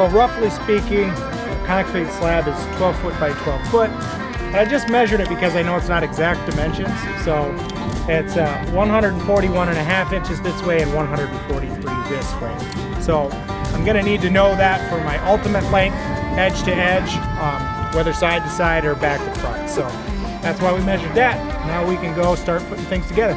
So roughly speaking, a concrete slab is 12 foot by 12 foot. And I just measured it because I know it's not exact dimensions. So it's 141.5 inches this way and 143 this way. So I'm gonna need to know that for my ultimate length, edge to edge, whether side to side or back to front. So that's why we measured that. Now we can go start putting things together.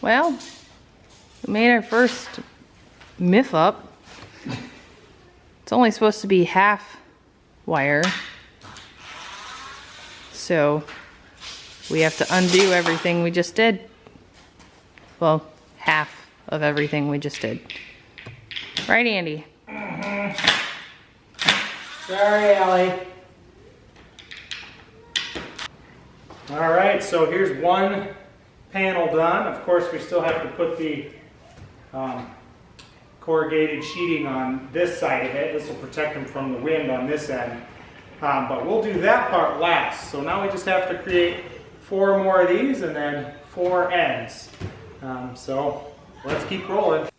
Well, we made our first MIF up. It's only supposed to be half wire, so we have to undo everything we just did. Well, half of everything we just did. Right, Andy? Sorry, Allie. All right, so here's one panel done. Of course, we still have to put the corrugated sheeting on this side of it. This will protect them from the wind on this end. But we'll do that part last. So now we just have to create 4 more of these and then 4 ends. So let's keep rolling.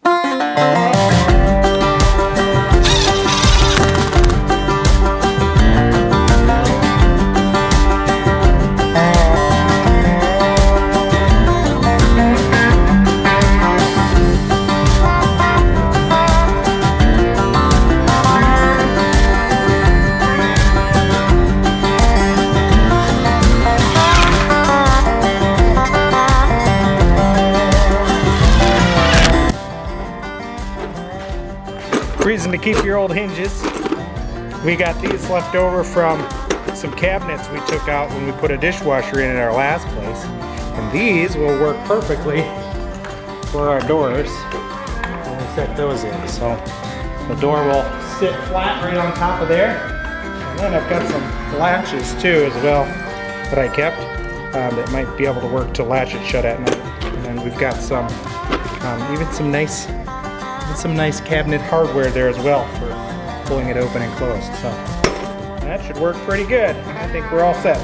Reason to keep your old hinges. We got these left over from some cabinets we took out when we put a dishwasher in at our last place. And these will work perfectly for our doors when we set those in. So the door will sit flat right on top of there. And then I've got some latches too as well that I kept that might be able to work to latch it shut at night. And then we've got some, even some nice cabinet hardware there as well for pulling it open and closed. So that should work pretty good. I think we're all set.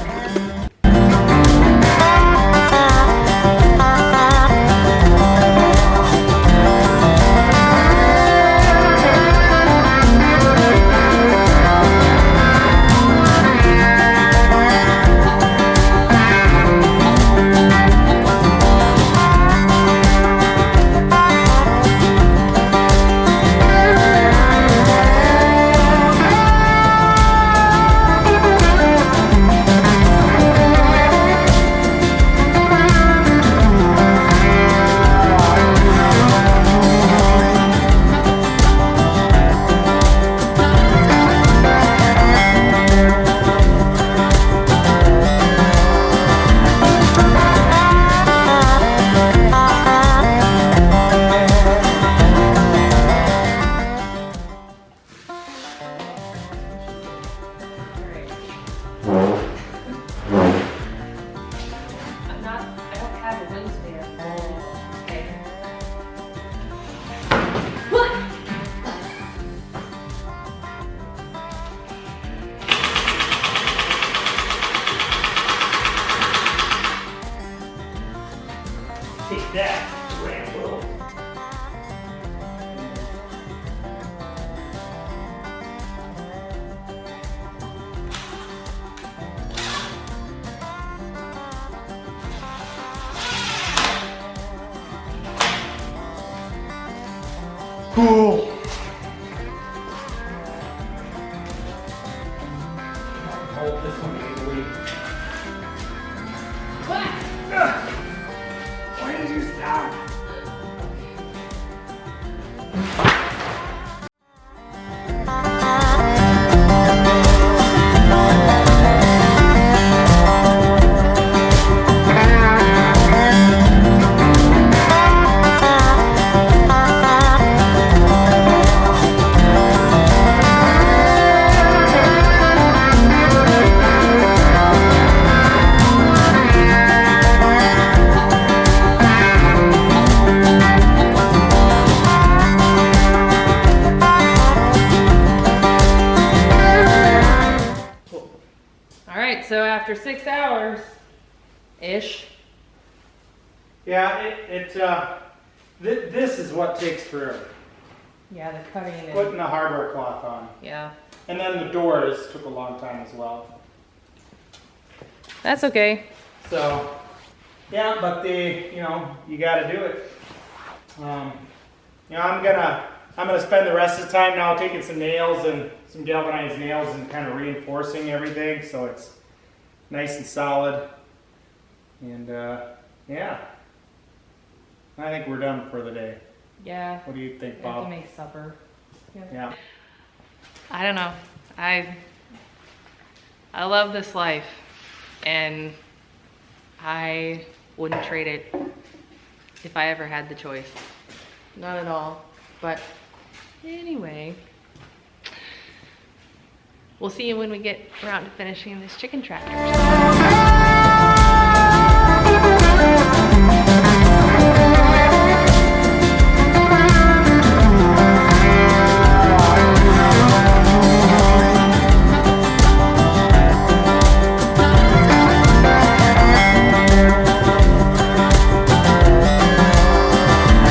Take that, Rambo. Cool. Hold this one easily. Why did you stop? So after 6 hours ish. Yeah, this is what takes forever. Yeah, the cutting and Putting the hardware cloth on. yeah. And then the doors took a long time as well. That's okay. So, yeah, but you got to do it. I'm gonna spend the rest of the time now taking some nails and some galvanized nails and kind of reinforcing everything so it's nice and solid. And yeah, I think we're done for the day. Yeah. What do you think, We have to Bob? make supper. Yeah. I don't know. I love this life, and I wouldn't trade it if I ever had the choice. Not at all. But anyway, we'll see you when we get around to finishing this chicken tractor.